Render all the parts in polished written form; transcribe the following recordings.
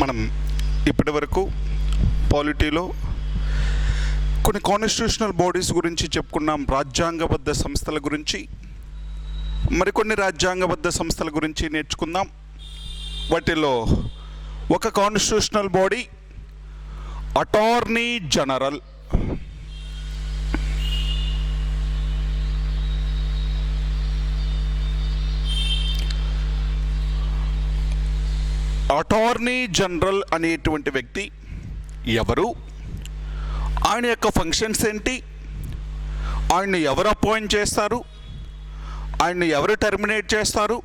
మనం ఇప్పటి వరకు పాలిటీలో కొన్ని కాన్స్టిట్యూషనల్ బాడీస్ గురించి చెప్పుకున్నాం, రాజ్యాంగబద్ధ సంస్థల గురించి. మరికొన్ని రాజ్యాంగబద్ధ సంస్థల గురించి నేర్చుకుందాం. వాటిలో ఒక constitutional body attorney general. Attorney general అనేటువంటి వ్యక్తి ఎవరు, ఆయన యొక్క ఫంక్షన్స్ ఏంటి, ఆయన్ని ఎవరు అపాయింట్ చేస్తారు, ఆయన్ని ఎవరు టర్మినేట్ చేస్తారు,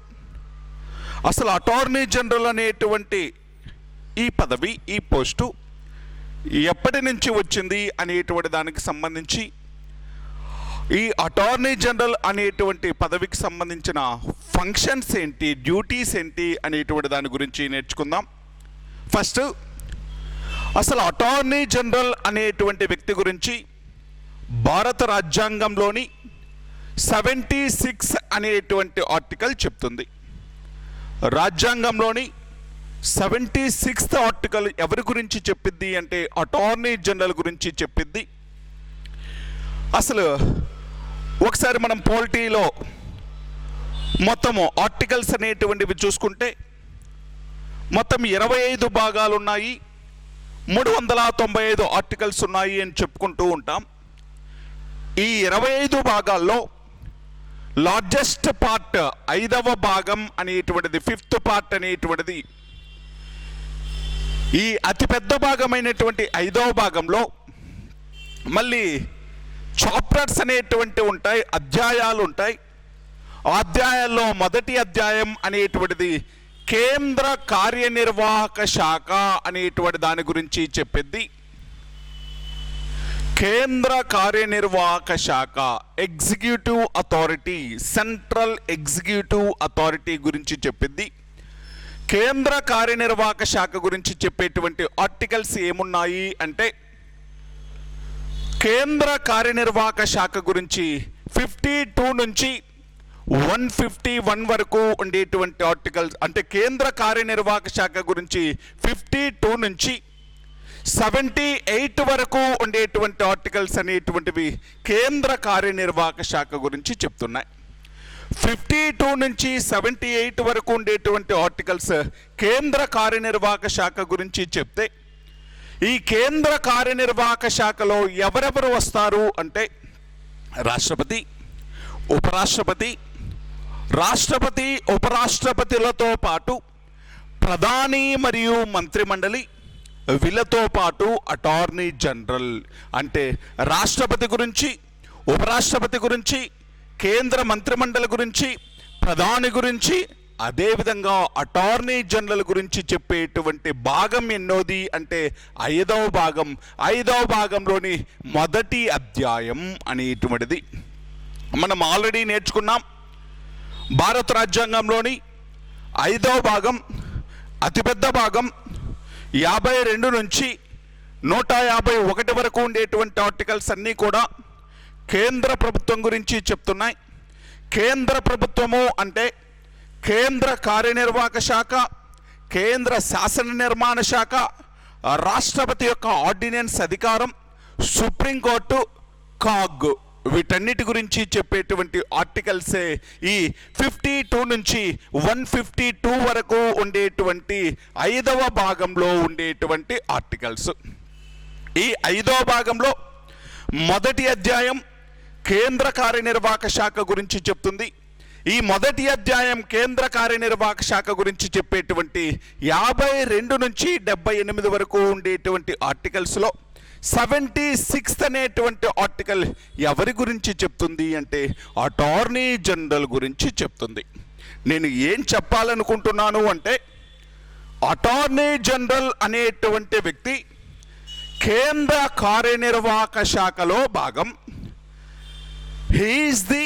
అసలు అటార్నీ జనరల్ అనేటువంటి ఈ పదవి, ఈ పోస్టు ఎప్పటి నుంచి వచ్చింది అనేటువంటి దానికి సంబంధించి, ఈ అటార్నీ జనరల్ అనేటువంటి పదవికి సంబంధించిన ఫంక్షన్స్ ఏంటి, డ్యూటీస్ ఏంటి అనేటువంటి దాని గురించి నేర్చుకుందాం. ఫస్ట్ అసలు అటార్నీ జనరల్ అనేటువంటి వ్యక్తి గురించి భారత రాజ్యాంగంలోని 76 అనేటువంటి ఆర్టికల్ చెప్తుంది. రాజ్యాంగంలోని 76th ఆర్టికల్ ఎవరి గురించి చెప్పిద్ది అంటే అటార్నీ జనరల్ గురించి చెప్పిద్ది. అసలు ఒకసారి మనం పాలిటీలో మొత్తము ఆర్టికల్స్ అనేటువంటివి చూసుకుంటే మొత్తం 25 భాగాలు ఉన్నాయి, 395 ఆర్టికల్స్ ఉన్నాయి అని చెప్పుకుంటూ ఉంటాం. ఈ 25 భాగాల్లో లార్జెస్ట్ పార్ట్ 5వ భాగం అనేటువంటిది, 5th పార్ట్ అనేటువంటిది, ఈ అతిపెద్ద భాగమైనటువంటి 5వ భాగంలో మళ్ళీ చాప్టర్స్ అనేటువంటి ఉంటాయి, అధ్యాయాలు ఉంటాయి. ఆ అధ్యాయాల్లో మొదటి అధ్యాయం అనేటువంటిది కేంద్ర కార్యనిర్వాహక శాఖ అనేటువంటి దాని గురించి చెప్పిద్ది. కేంద్ర కార్యనిర్వాహక శాఖ, executive authority, central executive authority గురించి చెప్పిద్ది. కేంద్ర కార్యనిర్వాహక శాఖ గురించి చెప్పేటువంటి ఆర్టికల్స్ ఏమున్నాయి అంటే, కేంద్ర కార్యనిర్వాహక శాఖ గురించి 52 నుంచి 151 వరకు ఉండేటువంటి ఆర్టికల్స్, అంటే కేంద్ర కార్యనిర్వాహక శాఖ గురించి 52 నుంచి 78 వరకు ఉండేటువంటి ఆర్టికల్స్ అనేటువంటివి కేంద్ర కార్యనిర్వాహక శాఖ గురించి చెప్తున్నాయి. 52 నుంచి 78 వరకు ఉండేటువంటి ఆర్టికల్స్ కేంద్ర కార్యనిర్వాహక శాఖ గురించి చెప్తే, ఈ కేంద్ర కార్యనిర్వాహక శాఖలో ఎవరెవరు వస్తారు అంటే రాష్ట్రపతి, ఉపరాష్ట్రపతి, రాష్ట్రపతి ఉపరాష్ట్రపతులతో పాటు ప్రధాని మరియు మంత్రిమండలి, వీళ్ళతో పాటు అటార్నీ జనరల్. అంటే రాష్ట్రపతి గురించి, ఉపరాష్ట్రపతి గురించి, కేంద్ర మంత్రిమండలి గురించి, ప్రధాని గురించి, అదేవిధంగా అటార్నీ జనరల్ గురించి చెప్పేటువంటి భాగం ఎన్నోది అంటే 5వ భాగం. 5వ భాగంలోని మొదటి అధ్యాయం అనేటువంటిది మనం ఆల్రెడీ నేర్చుకున్నాం. భారత రాజ్యాంగంలోని 5వ భాగం, అతిపెద్ద భాగం, 52 నుంచి 151 వరకు ఉండేటువంటి ఆర్టికల్స్ అన్నీ కూడా కేంద్ర ప్రభుత్వం గురించి చెప్తున్నాయి. కేంద్ర ప్రభుత్వము అంటే కేంద్ర కార్యనిర్వాహక శాఖ, కేంద్ర శాసన నిర్మాణ శాఖ, రాష్ట్రపతి యొక్క ఆర్డినెన్స్ అధికారం, సుప్రీంకోర్టు, కాగ్, వీటన్నిటి గురించి చెప్పేటువంటి ఆర్టికల్సే ఈ 52 నుంచి 152 వరకు ఉండేటువంటి 5వ భాగంలో ఉండేటువంటి ఆర్టికల్స్. ఈ 5వ భాగంలో మొదటి అధ్యాయం కేంద్ర కార్యనిర్వాహక శాఖ గురించి చెప్తుంది. ఈ మొదటి అధ్యాయం కేంద్ర కార్యనిర్వాహక శాఖ గురించి చెప్పేటువంటి 52 నుంచి 78 వరకు ఉండేటువంటి ఆర్టికల్స్లో 76th అనేటువంటి ఆర్టికల్ ఎవరి గురించి చెప్తుంది అంటే అటార్నీ జనరల్ గురించి చెప్తుంది. నేను ఏం చెప్పాలనుకుంటున్నాను అంటే, అటార్నీ జనరల్ అనేటువంటి వ్యక్తి కేంద్ర కార్యనిర్వాహక శాఖలో భాగం. He is the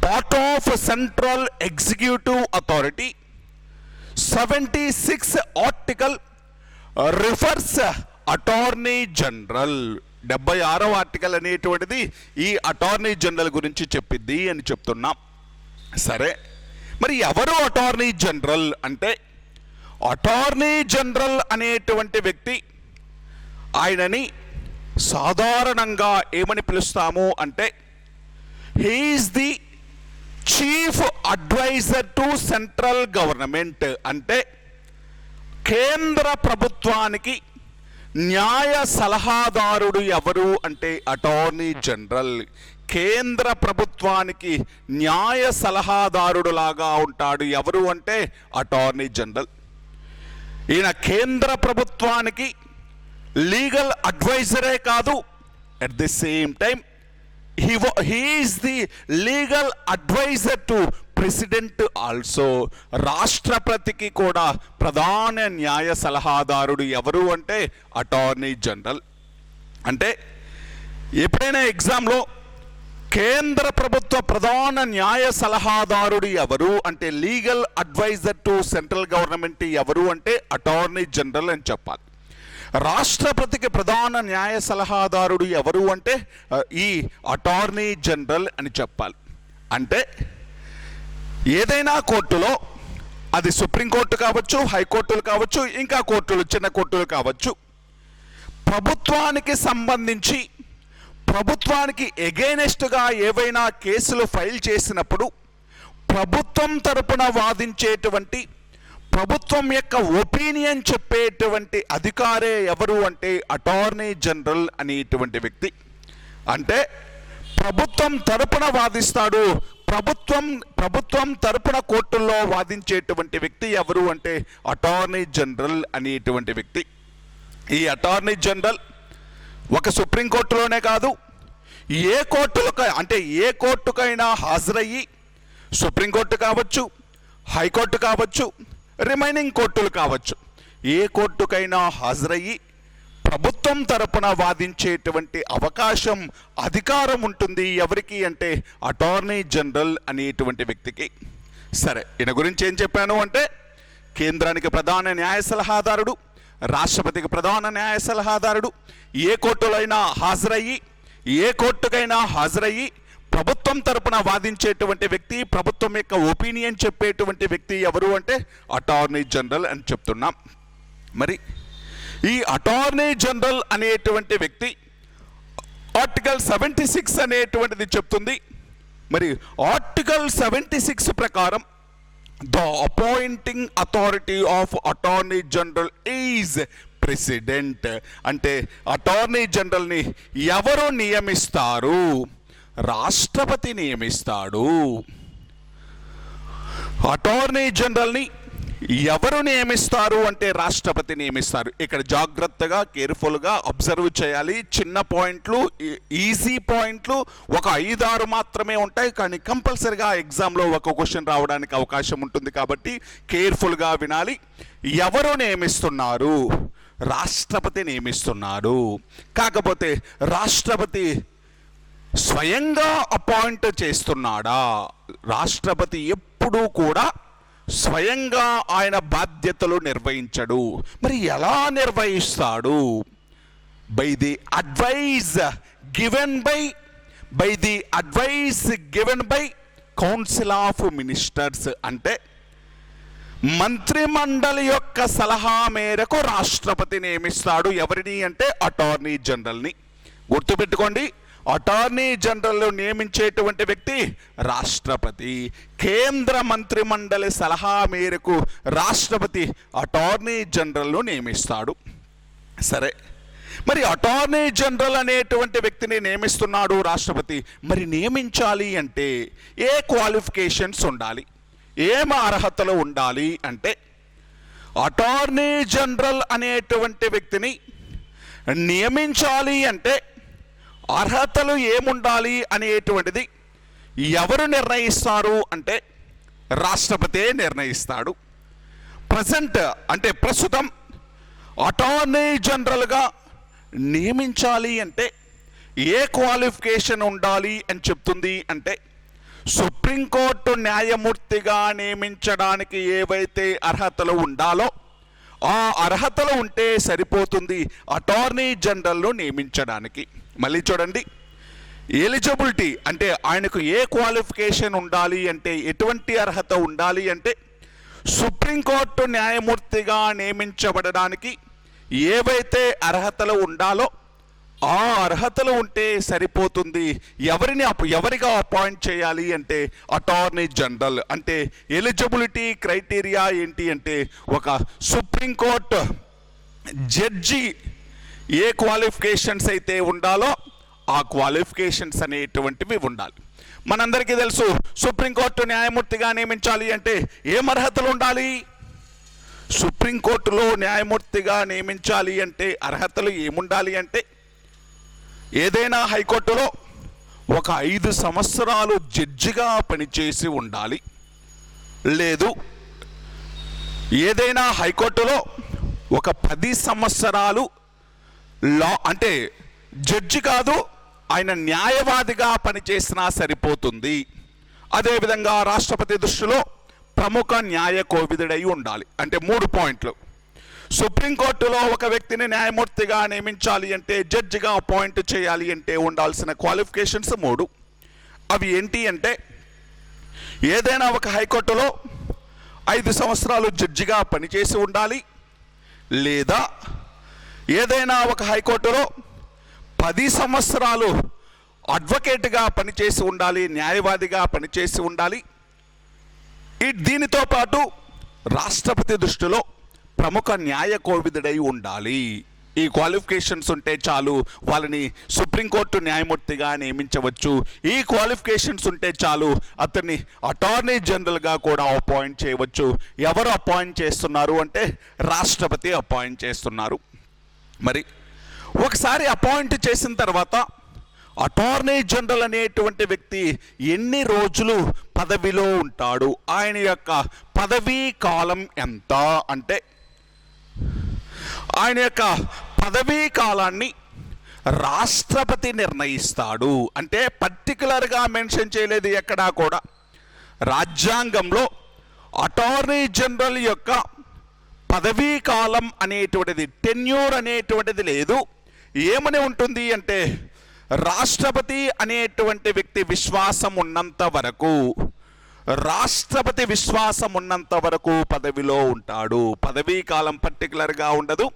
part of central executive authority. 76 article refers attorney general. 76వ ఆర్టికల్ అనేటువంటిది ఈ అటార్నీ జనరల్ గురించి చెప్పిద్ది అని చెప్తున్నాం. సరే, మరి ఎవరు అటార్నీ జనరల్ అంటే, అటార్నీ జనరల్ అనేటువంటి వ్యక్తి, ఆయనని సాధారణంగా ఏమని పిలుస్తాము అంటే he is the chief adviser to central government. అంటే కేంద్ర ప్రభుత్వానికి న్యాయ సలహాదారుడు ఎవరు అంటే అటార్నీ జనరల్. కేంద్ర ప్రభుత్వానికి న్యాయ సలహాదారుడు లాగా ఉంటాడు ఎవరు అంటే అటార్నీ జనరల్. ఈయన కేంద్ర ప్రభుత్వానికి లీగల్ అడ్వైజరే కాదు, at the same time he is the legal advisor to president also. రాష్ట్రపతికి కూడా ప్రధాన న్యాయ సలహాదారుడు ఎవరు అంటే అటార్నీ జనరల్. అంటే ఎప్పుడైనా ఎగ్జామ్లో కేంద్ర ప్రభుత్వ ప్రధాన న్యాయ సలహాదారుడు ఎవరు అంటే legal adviser to central government ఎవరు అంటే అటార్నీ జనరల్ అని చెప్పాలి. రాష్ట్రపతికి ప్రధాన న్యాయ సలహాదారుడు ఎవరు అంటే ఈ అటార్నీ జనరల్ అని చెప్పాలి. అంటే ఏదైనా కోర్టులో, అది సుప్రీంకోర్టు కావచ్చు, హైకోర్టులు కావచ్చు, ఇంకా కోర్టులు, చిన్న కోర్టులు కావచ్చు, ప్రభుత్వానికి సంబంధించి ప్రభుత్వానికి ఎగైనెస్ట్గా ఏవైనా కేసులు ఫైల్ చేసినప్పుడు ప్రభుత్వం తరపున వాదించేటువంటి, ప్రభుత్వం యొక్క ఒపీనియన్ చెప్పేటువంటి అధికారే ఎవరు అంటే అటార్నీ జనరల్ అనేటువంటి వ్యక్తి. అంటే ప్రభుత్వం తరపున వాదిస్తాడు, ప్రభుత్వం తరపున కోర్టుల్లో వాదించేటువంటి వ్యక్తి ఎవరు అంటే అటార్నీ జనరల్ అనేటువంటి వ్యక్తి. ఈ అటార్నీ జనరల్ ఒక సుప్రీంకోర్టులోనే కాదు, ఏ కోర్టులకు అంటే ఏ కోర్టుకైనా హాజరయ్యి, సుప్రీంకోర్టు కావచ్చు, హైకోర్టు కావచ్చు, రిమైనింగ్ కోర్టులు కావచ్చు, ఏ కోర్టుకైనా హాజరయ్యి ప్రభుత్వం తరపున వాదించేటువంటి అవకాశం, అధికారం ఉంటుంది ఎవరికి అంటే అటార్నీ జనరల్ అనేటువంటి వ్యక్తికి. సరే, ఈయన గురించి ఏం చెప్పాను అంటే కేంద్రానికి ప్రధాన న్యాయ సలహాదారుడు, రాష్ట్రపతికి ప్రధాన న్యాయ సలహాదారుడు, ఏ కోర్టుకైనా హాజరయ్యి ప్రభుత్వం తరపున వాదించేటువంటి వ్యక్తి, ప్రభుత్వం యొక్క ఒపీనియన్ చెప్పేటువంటి వ్యక్తి ఎవరు అంటే అటార్నీ జనరల్ అని చెప్తున్నాం. మరి ఈ అటార్నీ జనరల్ అనేటువంటి వ్యక్తి ఆర్టికల్ 76 అనేటువంటిది చెప్తుంది. మరి ఆర్టికల్ 76 ప్రకారం the appointing authority of attorney general is president. అంటే అటార్నీ జనరల్ని ఎవరు నియమిస్తారు? రాష్ట్రపతి నియమిస్తాడు. అటార్నీ జనరల్ని ఎవరు నియమిస్తారు అంటే రాష్ట్రపతి నియమిస్తారు. ఇక్కడ జాగ్రత్తగా, కేర్ఫుల్గా అబ్జర్వ్ చేయాలి. చిన్న పాయింట్లు, ఈజీ పాయింట్లు ఒక 5-6 మాత్రమే ఉంటాయి, కానీ కంపల్సరిగా ఎగ్జామ్లో ఒక క్వశ్చన్ రావడానికి అవకాశం ఉంటుంది కాబట్టి కేర్ఫుల్గా వినాలి. ఎవరు నియమిస్తున్నారు? రాష్ట్రపతి నియమిస్తున్నారు. కాకపోతే రాష్ట్రపతి స్వయంగా అపాయింట్ చేస్తున్నాడా? రాష్ట్రపతి ఎప్పుడూ కూడా స్వయంగా ఆయన బాధ్యతలు నిర్వహించడు. మరి ఎలా నిర్వహిస్తాడు? By the advice given by council of ministers. అంటే మంత్రిమండలి యొక్క సలహా మేరకు రాష్ట్రపతి నియమిస్తాడు. ఎవరిని అంటే అటార్నీ జనరల్ని. గుర్తుపెట్టుకోండి, అటార్నీ జనరల్ నియమించేటువంటి వ్యక్తి రాష్ట్రపతి. కేంద్ర మంత్రిమండలి సలహా మేరకు రాష్ట్రపతి అటార్నీ జనరల్ను నియమిస్తాడు. సరే, మరి అటార్నీ జనరల్ అనేటువంటి వ్యక్తిని నియమిస్తున్నాడు రాష్ట్రపతి. మరి నియమించాలి అంటే ఏ క్వాలిఫికేషన్స్ ఉండాలి, ఏం అర్హతలు ఉండాలి అంటే అటార్నీ జనరల్ అనేటువంటి వ్యక్తిని నియమించాలి అంటే అర్హతలు ఏముండాలి అనేటువంటిది ఎవరు నిర్ణయిస్తారు అంటే రాష్ట్రపతే నిర్ణయిస్తాడు. ప్రస్తుతం అటార్నీ జనరల్గా నియమించాలి అంటే ఏ క్వాలిఫికేషన్ ఉండాలి అని చెప్తుంది అంటే సుప్రీంకోర్టు న్యాయమూర్తిగా నియమించడానికి ఏవైతే అర్హతలు ఉండాలో ఆ అర్హతలు ఉంటే సరిపోతుంది అటార్నీ జనరల్ను నియమించడానికి. మళ్ళీ చూడండి, ఎలిజిబిలిటీ అంటే ఆయనకు ఏ క్వాలిఫికేషన్ ఉండాలి అంటే, ఎటువంటి అర్హత ఉండాలి అంటే సుప్రీంకోర్టు న్యాయమూర్తిగా నియమించబడడానికి ఏవైతే అర్హతలు ఉండాలో ఆ అర్హతలు ఉంటే సరిపోతుంది. ఎవరిగా అపాయింట్ చేయాలి అంటే అటార్నీ జనరల్. అంటే ఎలిజిబిలిటీ క్రైటీరియా ఏంటి అంటే ఒక సుప్రీంకోర్టు జడ్జి ఏ క్వాలిఫికేషన్స్ అయితే ఉండాలో ఆ క్వాలిఫికేషన్స్ అనేటువంటివి ఉండాలి. మనందరికీ తెలుసు సుప్రీంకోర్టు న్యాయమూర్తిగా నియమించాలి అంటే ఏం అర్హతలు ఉండాలి? సుప్రీంకోర్టులో న్యాయమూర్తిగా నియమించాలి అంటే అర్హతలు ఏముండాలి అంటే ఏదైనా హైకోర్టులో ఒక 5 సంవత్సరాలు జడ్జిగా పనిచేసి ఉండాలి. లేదు ఏదైనా హైకోర్టులో ఒక 10 సంవత్సరాలు అంటే జడ్జి కాదు, ఆయన న్యాయవాదిగా పనిచేసినా సరిపోతుంది. అదేవిధంగా రాష్ట్రపతి దృష్టిలో ప్రముఖ న్యాయ కోవిదుడై ఉండాలి. అంటే 3 పాయింట్లు. సుప్రీంకోర్టులో ఒక వ్యక్తిని న్యాయమూర్తిగా నియమించాలి అంటే జడ్జిగా అపాయింట్ చేయాలి అంటే ఉండాల్సిన క్వాలిఫికేషన్స్ 3. అవి ఏంటి అంటే ఏదైనా ఒక హైకోర్టులో 5 సంవత్సరాలు జడ్జిగా పనిచేసి ఉండాలి, లేదా ఏదైనా ఒక హైకోర్టులో 10 సంవత్సరాలు అడ్వకేట్గా పనిచేసి ఉండాలి, న్యాయవాదిగా పనిచేసి ఉండాలి. దీనితో పాటు రాష్ట్రపతి దృష్టిలో ప్రముఖ న్యాయ కోవిదుడై ఉండాలి. ఈ క్వాలిఫికేషన్స్ ఉంటే చాలు వాళ్ళని సుప్రీంకోర్టు న్యాయమూర్తిగా నియమించవచ్చు. ఈ క్వాలిఫికేషన్స్ ఉంటే చాలు అతన్ని అటార్నీ జనరల్గా కూడా అపాయింట్ చేయవచ్చు. ఎవరు అపాయింట్ చేస్తున్నారు అంటే రాష్ట్రపతి అపాయింట్ చేస్తున్నారు. మరి ఒకసారి అపాయింట్ చేసిన తర్వాత అటార్నీ జనరల్ అనేటువంటి వ్యక్తి ఎన్ని రోజులు పదవిలో ఉంటాడు, ఆయన యొక్క పదవీ కాలం ఎంత అంటే ఆయన యొక్క పదవీ కాలాన్ని రాష్ట్రపతి నిర్ణయిస్తాడు. అంటే పర్టికులర్గా మెన్షన్ చేయలేదు ఎక్కడా కూడా. రాజ్యాంగంలో అటార్నీ జనరల్ యొక్క పదవీ కాలం అనేటువంటిది, టెన్యూర్ అనేటువంటిది లేదు. ఏమని ఉంటుంది అంటే రాష్ట్రపతి అనేటువంటి వ్యక్తి విశ్వాసం ఉన్నంత వరకు, రాష్ట్రపతి విశ్వాసం ఉన్నంత వరకు పదవిలో ఉంటాడు. పదవీ కాలం పర్టికులర్గా ఉండదు.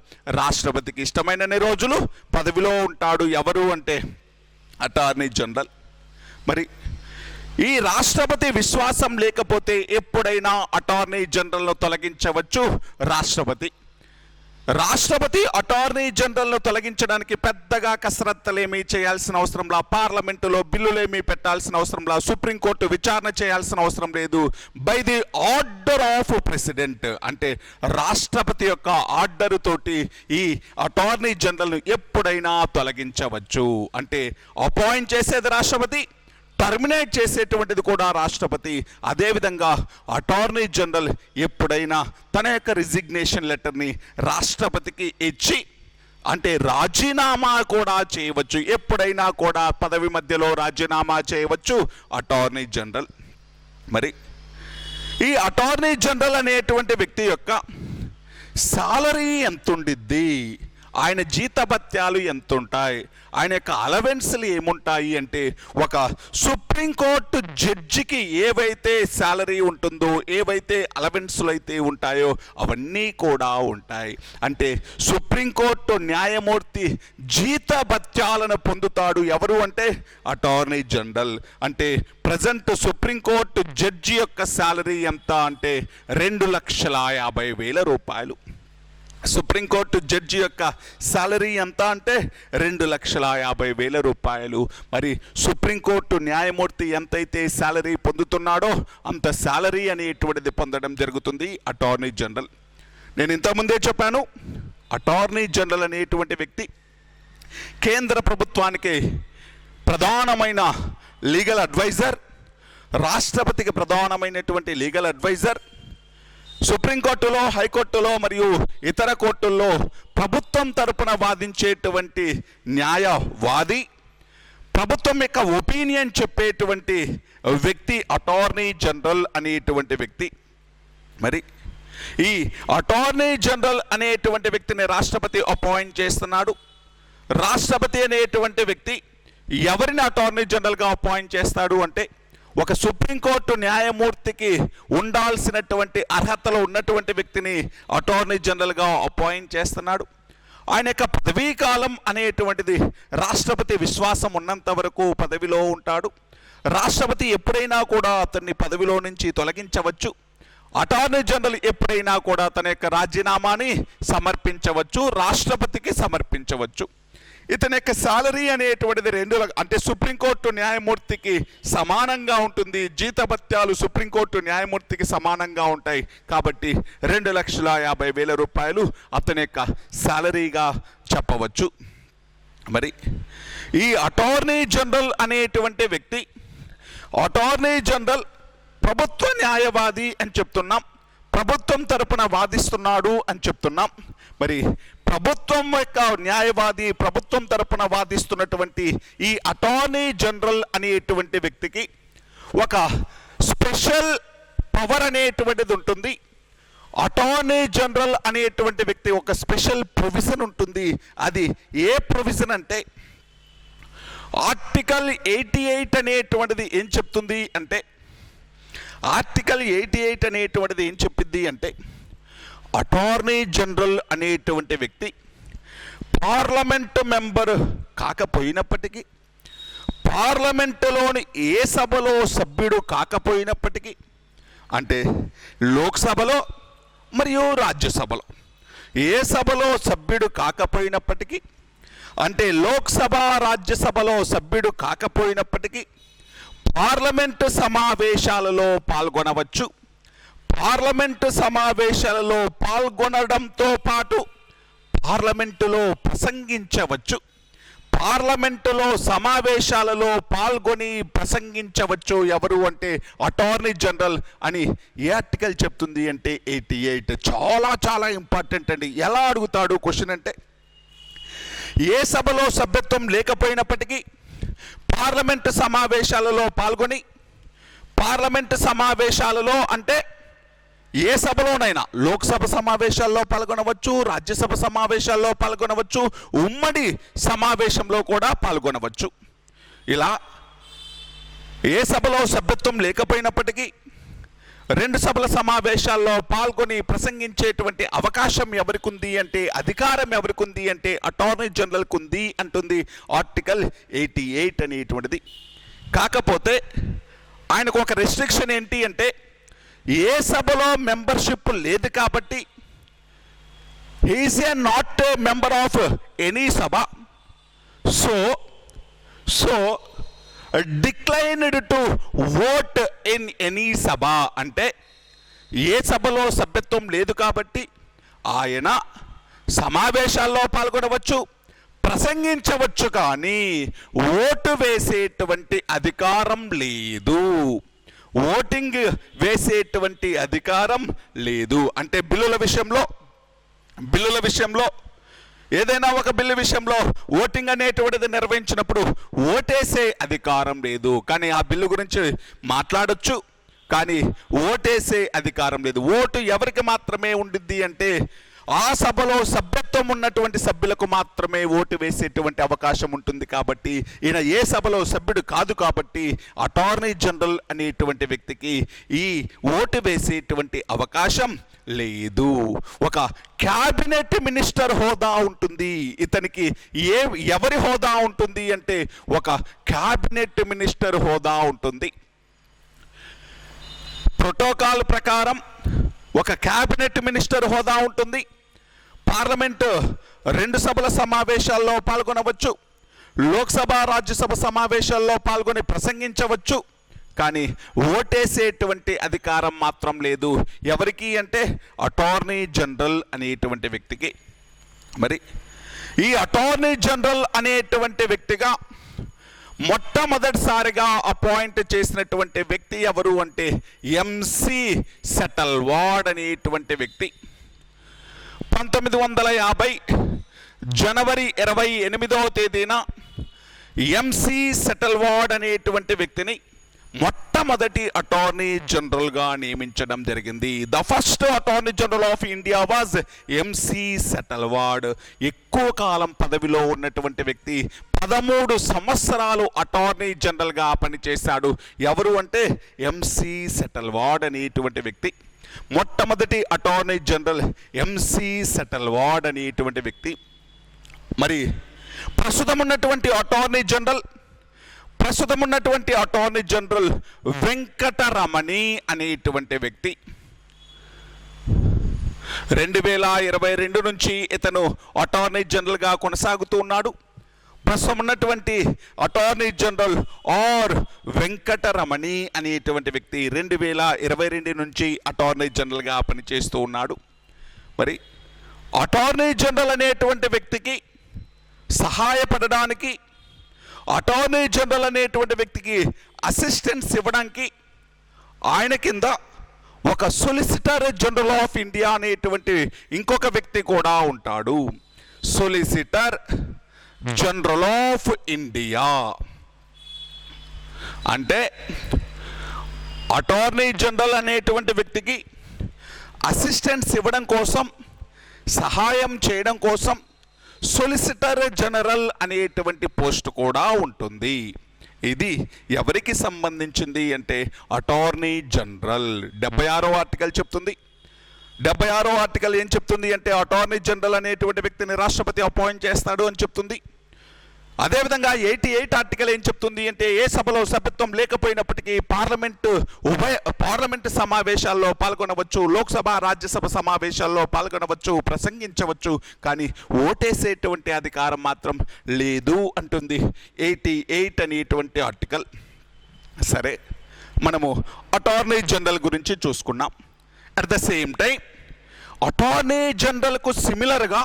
రాష్ట్రపతికి ఇష్టమైనన్ని రోజులు పదవిలో ఉంటాడు. ఎవరు అంటే అటార్నీ జనరల్. మరి ఈ రాష్ట్రపతి విశ్వాసం లేకపోతే ఎప్పుడైనా అటార్నీ జనరల్ను తొలగించవచ్చు రాష్ట్రపతి. అటార్నీ జనరల్ను తొలగించడానికి పెద్దగా కసరత్తులేమీ చేయాల్సిన అవసరంలా, పార్లమెంటులో బిల్లులేమీ పెట్టాల్సిన అవసరంలా, సుప్రీంకోర్టు విచారణ చేయాల్సిన అవసరం లేదు. By the order of president, అంటే రాష్ట్రపతి యొక్క ఆర్డర్ తోటి ఈ అటార్నీ జనరల్ను ఎప్పుడైనా తొలగించవచ్చు. అంటే అపాయింట్ చేసేది రాష్ట్రపతి, టర్మినేట్ చేసేటువంటిది కూడా రాష్ట్రపతి. అదేవిధంగా అటార్నీ జనరల్ ఎప్పుడైనా తన యొక్క రిజిగ్నేషన్ లెటర్ని రాష్ట్రపతికి ఇచ్చి అంటే రాజీనామా కూడా చేయవచ్చు. ఎప్పుడైనా కూడా పదవి మధ్యలో రాజీనామా చేయవచ్చు అటార్నీ జనరల్. మరి ఈ అటార్నీ జనరల్ అనేటువంటి వ్యక్తి యొక్క సాలరీ ఎంత ఉండిద్ది, ఆయన జీతభత్యాలు ఎంత ఉంటాయి, ఆయన యొక్క అలవెన్స్లు ఏముంటాయి అంటే ఒక సుప్రీంకోర్టు జడ్జికి ఏవైతే శాలరీ ఉంటుందో, ఏవైతే అలవెన్స్లు అయితే ఉంటాయో అవన్నీ కూడా ఉంటాయి. అంటే సుప్రీంకోర్టు న్యాయమూర్తి జీతభత్యాలను పొందుతాడు. ఎవరు అంటే అటార్నీ జనరల్. అంటే ప్రజెంట్ సుప్రీంకోర్టు జడ్జి యొక్క శాలరీ ఎంత అంటే 2,50,000 రూపాయలు. సుప్రీంకోర్టు జడ్జి యొక్క శాలరీ ఎంత అంటే 2,50,000 రూపాయలు. మరి సుప్రీంకోర్టు న్యాయమూర్తి ఎంతైతే శాలరీ పొందుతున్నాడో అంత శాలరీ అనేటువంటిది పొందడం జరుగుతుంది అటార్నీ జనరల్. నేను ఇంతకుముందే చెప్పాను, అటార్నీ జనరల్ అనేటువంటి వ్యక్తి కేంద్ర ప్రభుత్వానికి ప్రధానమైన లీగల్ అడ్వైజర్, రాష్ట్రపతికి ప్రధానమైనటువంటి లీగల్ అడ్వైజర్, సుప్రీంకోర్టులో, హైకోర్టులో మరియు ఇతర కోర్టుల్లో ప్రభుత్వం తరపున వాదించేటువంటి న్యాయవాది, ప్రభుత్వం యొక్క ఒపీనియన్ చెప్పేటువంటి వ్యక్తి అటార్నీ జనరల్ అనేటువంటి వ్యక్తి. మరి ఈ అటార్నీ జనరల్ అనేటువంటి వ్యక్తిని రాష్ట్రపతి అపాయింట్ చేస్తున్నాడు. రాష్ట్రపతి అనేటువంటి వ్యక్తి ఎవరిని అటార్నీ జనరల్గా అపాయింట్ చేస్తాడు అంటే ఒక సుప్రీంకోర్టు న్యాయమూర్తికి ఉండాల్సినటువంటి అర్హతలు ఉన్నటువంటి వ్యక్తిని అటార్నీ జనరల్గా అపాయింట్ చేస్తున్నాడు. ఆయన యొక్క పదవీ కాలం అనేటువంటిది రాష్ట్రపతి విశ్వాసం ఉన్నంత వరకు పదవిలో ఉంటాడు. రాష్ట్రపతి ఎప్పుడైనా కూడా అతన్ని పదవిలో నుంచి తొలగించవచ్చు. అటార్నీ జనరల్ ఎప్పుడైనా కూడా తన యొక్క రాజీనామాని సమర్పించవచ్చు, రాష్ట్రపతికి సమర్పించవచ్చు. ఇతని యొక్క శాలరీ అనేటువంటిది అంటే సుప్రీంకోర్టు న్యాయమూర్తికి సమానంగా ఉంటుంది. జీతభత్యాలు సుప్రీంకోర్టు న్యాయమూర్తికి సమానంగా ఉంటాయి. కాబట్టి 2,50,000 రూపాయలు అతని యొక్క శాలరీగా చెప్పవచ్చు. మరి ఈ అటార్నీ జనరల్ అనేటువంటి వ్యక్తి, అటార్నీ జనరల్ ప్రభుత్వ న్యాయవాది అని చెప్తున్నాం, ప్రభుత్వం తరపున వాదిస్తున్నాడు అని చెప్తున్నాం. మరి ప్రభుత్వం యొక్క న్యాయవాది, ప్రభుత్వం తరపున వాదిస్తున్నటువంటి ఈ అటార్నీ జనరల్ అనేటువంటి వ్యక్తికి ఒక స్పెషల్ పవర్ అనేటువంటిది ఉంటుంది. అటార్నీ జనరల్ అనేటువంటి వ్యక్తి ఒక స్పెషల్ ప్రొవిజన్ ఉంటుంది. అది ఏ ప్రొవిజన్ అంటే ఆర్టికల్ 88 అనేటువంటిది ఏం చెప్తుంది అంటే, ఆర్టికల్ 88 అనేటువంటిది ఏం చెప్పింది అంటే, అటార్నీ జనరల్ అనేటువంటి వ్యక్తి పార్లమెంటు మెంబర్ కాకపోయినప్పటికీ, పార్లమెంటులోని ఏ సభలో సభ్యుడు కాకపోయినప్పటికీ, అంటే లోక్సభలో మరియు రాజ్యసభలో ఏ సభలో సభ్యుడు కాకపోయినప్పటికీ, అంటే లోక్సభ రాజ్యసభలో సభ్యుడు కాకపోయినప్పటికీ పార్లమెంటు సమావేశాలలో పాల్గొనవచ్చు. పార్లమెంటు సమావేశాలలో పాల్గొనడంతో పాటు పార్లమెంటులో ప్రసంగించవచ్చు. పార్లమెంటులో సమావేశాలలో పాల్గొని ప్రసంగించవచ్చు. ఎవరు అంటే అటార్నీ జనరల్ అని ఏ ఆర్టికల్ చెప్తుంది అంటే 88. చాలా చాలా ఇంపార్టెంట్ అండి. ఎలా అడుగుతాడు క్వశ్చన్ అంటే, ఏ సభలో సభ్యత్వం లేకపోయినప్పటికీ పార్లమెంటు సమావేశాలలో పాల్గొని, పార్లమెంటు సమావేశాలలో అంటే ఏ సభలోనైనా లోక్సభ సమావేశాల్లో పాల్గొనవచ్చు, రాజ్యసభ సమావేశాల్లో పాల్గొనవచ్చు, ఉమ్మడి సమావేశంలో కూడా పాల్గొనవచ్చు. ఇలా ఏ సభలో సభ్యత్వం లేకపోయినప్పటికీ 2 సభల సమావేశాల్లో పాల్గొని ప్రసంగించేటువంటి అవకాశం ఎవరికి ఉంది అంటే, అధికారం ఎవరికి ఉంది అంటే అటార్నీ జనరల్కి ఉంది అంటుంది ఆర్టికల్ 88 అనేటువంటిది. కాకపోతే ఆయనకు ఒక రెస్ట్రిక్షన్ ఏంటి అంటే, ఏ సభలో మెంబర్షిప్ లేదు కాబట్టి he is a not a member of any sabha, so declined to vote in any sabha. అంటే ఏ సభలో సభ్యత్వం లేదు కాబట్టి ఆయన సమావేశాల్లో పాల్గొనవచ్చు, ప్రసంగించవచ్చు, కానీ ఓటు వేసేటువంటి అధికారం లేదు. ఓటింగ్ వేసేటువంటి అధికారం లేదు. అంటే బిల్లుల విషయంలో ఏదైనా ఒక బిల్లు విషయంలో ఓటింగ్ అనేటువంటిది నిర్వహించినప్పుడు ఓటేసే అధికారం లేదు. కానీ ఆ బిల్లు గురించి మాట్లాడొచ్చు, కానీ ఓటేసే అధికారం లేదు. ఓటు ఎవరికి మాత్రమే ఉండిద్ది అంటే ఆ సభలో సభ్యత్వం ఉన్నటువంటి సభ్యులకు మాత్రమే ఓటు వేసేటువంటి అవకాశం ఉంటుంది. కాబట్టి ఈయన ఏ సభలో సభ్యుడు కాదు కాబట్టి అటార్నీ జనరల్ అనేటువంటి వ్యక్తికి ఈ ఓటు వేసేటువంటి అవకాశం లేదు. ఒక క్యాబినెట్ మినిస్టర్ హోదా ఉంటుంది ఇతనికి. ఎవరి హోదా ఉంటుంది అంటే ఒక క్యాబినెట్ మినిస్టర్ హోదా ఉంటుంది. ప్రోటోకాల్ ప్రకారం ఒక క్యాబినెట్ మినిస్టర్ హోదా ఉంటుంది. పార్లమెంటు 2 సభల సమావేశాల్లో పాల్గొనవచ్చు, లోక్సభ రాజ్యసభ సమావేశాల్లో పాల్గొని ప్రసంగించవచ్చు, కానీ ఓటేసేటువంటి అధికారం మాత్రం లేదు. ఎవరికి అంటే అటార్నీ జనరల్ అనేటువంటి వ్యక్తికి. మరి ఈ అటార్నీ జనరల్ అనేటువంటి వ్యక్తిగా మొట్టమొదటిసారిగా అపాయింట్ చేసినటువంటి వ్యక్తి ఎవరు అంటే ఎంసి సెటల్వాడ్ అనేటువంటి వ్యక్తి. 1950 జనవరి 28వ తేదీన ఎంసి సెటల్వాడ్ అనేటువంటి వ్యక్తిని మొట్టమొదటి అటార్నీ జనరల్గా నియమించడం జరిగింది. The first attorney general of India was M C Setalvad. ఎక్కువ కాలం పదవిలో ఉన్నటువంటి వ్యక్తి. 13 సంవత్సరాలు అటార్నీ జనరల్గా పనిచేశాడు. ఎవరు అంటే ఎంసీ సెటల్వాడ్ అనేటువంటి వ్యక్తి. మొట్టమొదటి అటార్నీ జనరల్ ఎంసీ సెటల్వాడ్ అనేటువంటి వ్యక్తి. మరి ప్రస్తుతం ఉన్నటువంటి అటార్నీ జనరల్ వెంకటరమణి అనేటువంటి వ్యక్తి. 2022 నుంచి ఇతను అటార్నీ జనరల్గా కొనసాగుతూ ఉన్నాడు. ప్రస్తుతం ఉన్నటువంటి అటార్నీ జనరల్ ఆర్ వెంకటరమణి అనేటువంటి వ్యక్తి 2022 నుంచి అటార్నీ జనరల్గా పనిచేస్తూ ఉన్నాడు. మరి అటార్నీ జనరల్ అనేటువంటి వ్యక్తికి సహాయపడడానికి, అటార్నీ జనరల్ అనేటువంటి వ్యక్తికి అసిస్టెన్స్ ఇవ్వడానికి ఆయన కింద ఒక సొలిసిటర్ జనరల్ ఆఫ్ ఇండియా అనేటువంటి ఇంకొక వ్యక్తి కూడా ఉంటాడు. సొలిసిటర్ జనరల్ ఆఫ్ ఇండియా అంటే అటార్నీ జనరల్ అనేటువంటి వ్యక్తికి అసిస్టెన్స్ ఇవ్వడం కోసం, సహాయం చేయడం కోసం సొలిసిటర్ జనరల్ అనేటువంటి పోస్ట్ కూడా ఉంటుంది. ఇది ఎవరికి సంబంధించింది అంటే అటార్నీ జనరల్. 76వ ఆర్టికల్ చెప్తుంది. 76వ ఆర్టికల్ ఏం చెప్తుంది అంటే అటార్నీ జనరల్ అనేటువంటి వ్యక్తిని రాష్ట్రపతి అపాయింట్ చేస్తాడు అని చెప్తుంది. అదేవిధంగా 88 ఆర్టికల్ ఏం చెప్తుంది అంటే ఏ సభలో సభ్యత్వం లేకపోయినప్పటికీ పార్లమెంటు సమావేశాల్లో పాల్గొనవచ్చు, లోక్సభ రాజ్యసభ సమావేశాల్లో పాల్గొనవచ్చు, ప్రసంగించవచ్చు, కానీ ఓటేసేటువంటి అధికారం మాత్రం లేదు అంటుంది 88 అనేటువంటి ఆర్టికల్. సరే, మనము అటార్నీ జనరల్ గురించి చూసుకున్నాం. At the same time attorney జనరల్కు సిమిలర్గా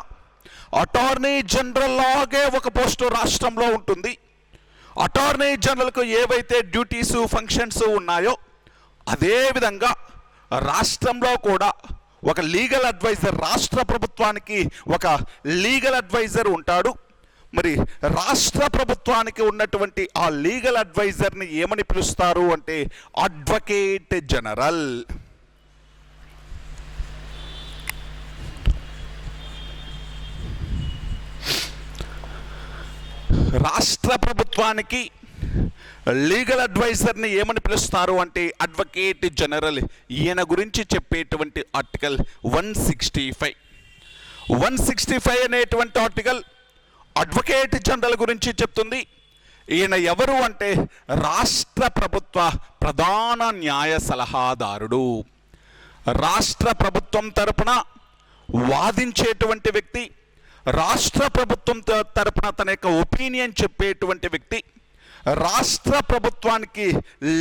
అటార్నీ జనరల్ లాగే ఒక పోస్టు రాష్ట్రంలో ఉంటుంది. అటార్నీ జనరల్కు ఏవైతే డ్యూటీస్, ఫంక్షన్స్ ఉన్నాయో అదేవిధంగా రాష్ట్రంలో కూడా ఒక లీగల్ అడ్వైజర్, రాష్ట్ర ప్రభుత్వానికి ఒక లీగల్ అడ్వైజర్ ఉంటాడు. మరి రాష్ట్ర ప్రభుత్వానికి ఉన్నటువంటి ఆ లీగల్ అడ్వైజర్ని ఏమని పిలుస్తారు అంటే అడ్వకేట్ జనరల్. రాష్ట్ర ప్రభుత్వానికి లీగల్ అడ్వైజర్ని ఏమని పిలుస్తారు అంటే అడ్వకేట్ జనరల్. ఈయన గురించి చెప్పేటువంటి ఆర్టికల్ 165 అనేటువంటి ఆర్టికల్ అడ్వకేట్ జనరల్ గురించి చెప్తుంది. ఈయన ఎవరు అంటే రాష్ట్ర ప్రభుత్వ ప్రధాన న్యాయ సలహాదారుడు. రాష్ట్ర ప్రభుత్వం తరపున వాదించేటువంటి వ్యక్తి, రాష్ట్ర ప్రభుత్వం తరపున తన యొక్క ఒపీనియన్ చెప్పేటువంటి వ్యక్తి, రాష్ట్ర ప్రభుత్వానికి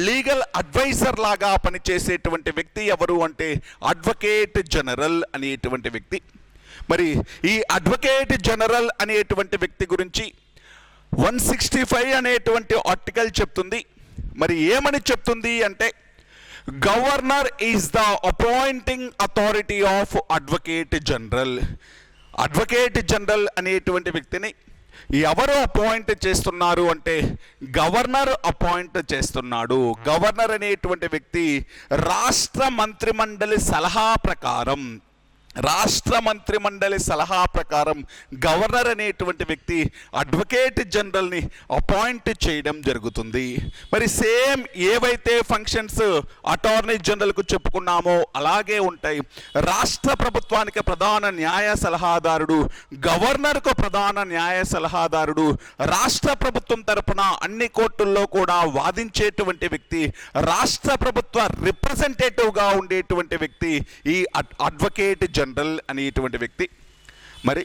లీగల్ అడ్వైజర్ లాగా పనిచేసేటువంటి వ్యక్తి ఎవరు అంటే అడ్వకేట్ జనరల్ అనేటువంటి వ్యక్తి. మరి ఈ అడ్వకేట్ జనరల్ అనేటువంటి వ్యక్తి గురించి 165 అనేటువంటి ఆర్టికల్ చెప్తుంది. మరి ఏమని చెప్తుంది అంటే governor is the appointing authority of advocate general. Advocate general అనేటువంటి వ్యక్తిని ఎవరు అపాయింట్ చేస్తున్నారు అంటే గవర్నర్ అపాయింట్ చేస్తున్నాడు. గవర్నర్ అనేటువంటి వ్యక్తి రాష్ట్ర మంత్రిమండలి సలహా ప్రకారం గవర్నర్ అనేటువంటి వ్యక్తి అడ్వకేట్ జనరల్ని అపాయింట్ చేయడం జరుగుతుంది. మరి సేమ్ ఏవైతే ఫంక్షన్స్ అటార్నీ జనరల్కు చెప్పుకున్నామో అలాగే ఉంటాయి. రాష్ట్ర ప్రభుత్వానికి ప్రధాన న్యాయ సలహాదారుడు, గవర్నర్కు ప్రధాన న్యాయ సలహాదారుడు, రాష్ట్ర ప్రభుత్వం తరపున అన్ని కోర్టుల్లో కూడా వాదించేటువంటి వ్యక్తి, రాష్ట్ర ప్రభుత్వ రిప్రజెంటేటివ్గా ఉండేటువంటి వ్యక్తి ఈ అడ్వకేట్ జనరల్ అనేటువంటి వ్యక్తి. మరి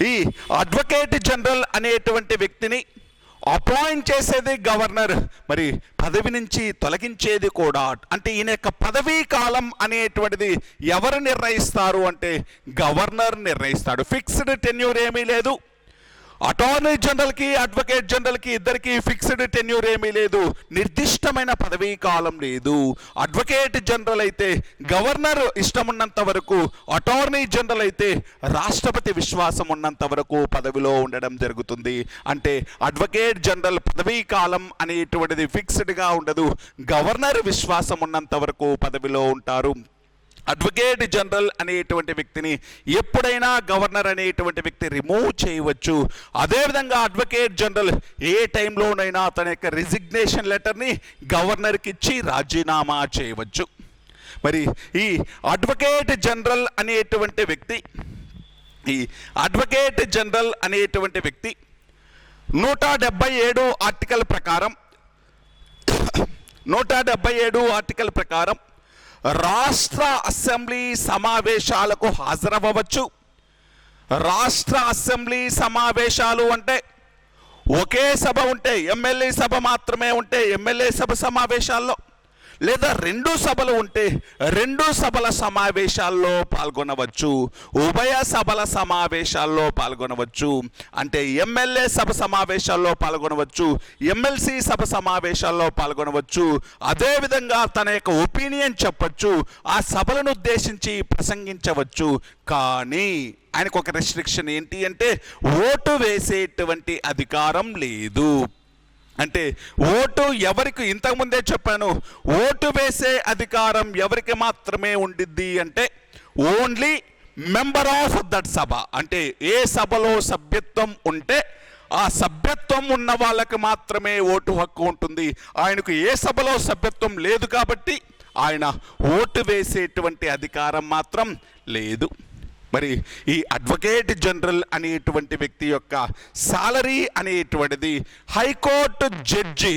ఈ అడ్వకేట్ జనరల్ అనేటువంటి వ్యక్తిని అపాయింట్ చేసేది గవర్నర్, మరి పదవి నుంచి తొలగించేది కూడా. అంటే ఈయన యొక్క పదవీ కాలం అనేటువంటిది ఎవరు నిర్ణయిస్తారు అంటే గవర్నర్ నిర్ణయిస్తాడు. ఫిక్స్డ్ టెన్యూర్ ఏమీ లేదు. అటార్నీ జనరల్కి అడ్వకేట్ జనరల్కి ఇద్దరికి ఫిక్స్డ్ టెన్యూర్ ఏమీ లేదు, నిర్దిష్టమైన పదవీ కాలం లేదు. అడ్వకేట్ జనరల్ అయితే గవర్నర్ ఇష్టం ఉన్నంత వరకు, అటార్నీ జనరల్ అయితే రాష్ట్రపతి విశ్వాసం ఉన్నంత వరకు పదవిలో ఉండడం జరుగుతుంది. అంటే అడ్వకేట్ జనరల్ పదవీ కాలం అనేటువంటిది ఫిక్స్డ్గా ఉండదు, గవర్నర్ విశ్వాసం ఉన్నంత వరకు పదవిలో ఉంటారు. అడ్వకేట్ జనరల్ అనేటువంటి వ్యక్తిని ఎప్పుడైనా గవర్నర్ అనేటువంటి వ్యక్తి రిమూవ్ చేయవచ్చు. అదేవిధంగా అడ్వకేట్ జనరల్ ఏ టైంలోనైనా తన యొక్క రిజిగ్నేషన్ లెటర్ని గవర్నర్కి ఇచ్చి రాజీనామా చేయవచ్చు. మరి ఈ అడ్వకేట్ జనరల్ అనేటువంటి వ్యక్తి 177 ఆర్టికల్ ప్రకారం 177 ఆర్టికల్ ప్రకారం రాష్ట్ర అసెంబ్లీ సమావేశాలకు హాజరవ్వచ్చు. రాష్ట్ర అసెంబ్లీ సమావేశాలు అంటే ఒకే సభ ఉంటే, ఎమ్మెల్యే సభ మాత్రమే ఉంటే ఎమ్మెల్యే సభ సమావేశాల్లో, లేదా 2 సభలు ఉంటే 2 సభల సమావేశాల్లో పాల్గొనవచ్చు. ఉభయ సభల సమావేశాల్లో పాల్గొనవచ్చు. అంటే ఎమ్మెల్యే సభ సమావేశాల్లో పాల్గొనవచ్చు, ఎమ్మెల్సీ సభ సమావేశాల్లో పాల్గొనవచ్చు. అదేవిధంగా తన యొక్క ఒపీనియన్ చెప్పచ్చు, ఆ సభలను ఉద్దేశించి ప్రసంగించవచ్చు. కానీ ఆయనకు ఒక రెస్ట్రిక్షన్ ఏంటి అంటే ఓటు వేసేటువంటి అధికారం లేదు. అంటే ఓటు ఎవరికి, ఇంతకుముందే చెప్పాను, ఓటు వేసే అధికారం ఎవరికి మాత్రమే ఉండిద్ది అంటే ఓన్లీ మెంబర్ ఆఫ్ దట్ సభ. అంటే ఏ సభలో సభ్యత్వం ఉంటే ఆ సభ్యత్వం ఉన్న వాళ్ళకి మాత్రమే ఓటు హక్కు ఉంటుంది. ఆయనకు ఏ సభలో సభ్యత్వం లేదు కాబట్టి ఆయన ఓటు వేసేటువంటి అధికారం మాత్రం లేదు. మరి ఈ అడ్వకేట్ జనరల్ అనేటువంటి వ్యక్తి యొక్క సాలరీ అనేటువంటిది హైకోర్టు జడ్జి,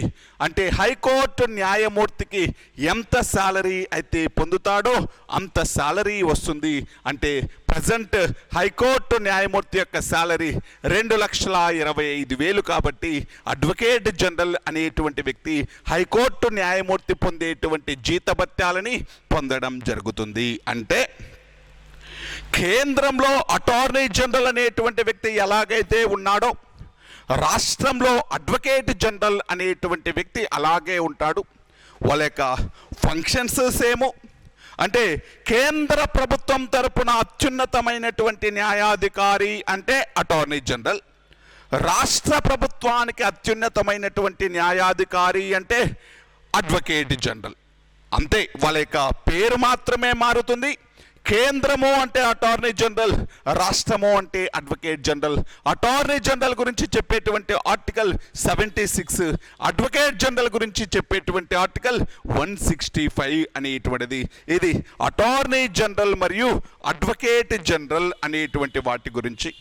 అంటే హైకోర్టు న్యాయమూర్తికి ఎంత సాలరీ అయితే పొందుతాడో అంత సాలరీ వస్తుంది. అంటే ప్రజెంట్ హైకోర్టు న్యాయమూర్తి యొక్క సాలరీ 2,25,000 కాబట్టి అడ్వకేట్ జనరల్ అనేటువంటి వ్యక్తి హైకోర్టు న్యాయమూర్తి పొందేటువంటి జీతభత్యాలని పొందడం జరుగుతుంది. అంటే కేంద్రంలో అటార్నీ జనరల్ అనేటువంటి వ్యక్తి ఎలాగైతే ఉన్నాడో రాష్ట్రంలో అడ్వకేట్ జనరల్ అనేటువంటి వ్యక్తి అలాగే ఉంటాడు. వాళ్ళ యొక్క ఫంక్షన్స్ సేము. అంటే కేంద్ర ప్రభుత్వం తరపున అత్యున్నతమైనటువంటి న్యాయాధికారి అంటే అటార్నీ జనరల్, రాష్ట్ర ప్రభుత్వానికి అత్యున్నతమైనటువంటి న్యాయాధికారి అంటే అడ్వకేట్ జనరల్. అంతే, వాళ్ళ యొక్క పేరు మాత్రమే మారుతుంది. కేంద్రము అంటే అటార్నీ జనరల్, రాష్ట్రము అంటే అడ్వకేట్ జనరల్. అటార్నీ జనరల్ గురించి చెప్పేటువంటి ఆర్టికల్ 76, అడ్వకేట్ జనరల్ గురించి చెప్పేటువంటి ఆర్టికల్ 165 అనేటువంటిది. ఇది అటార్నీ జనరల్ మరియు అడ్వకేట్ జనరల్ అనేటువంటి వాటి గురించి.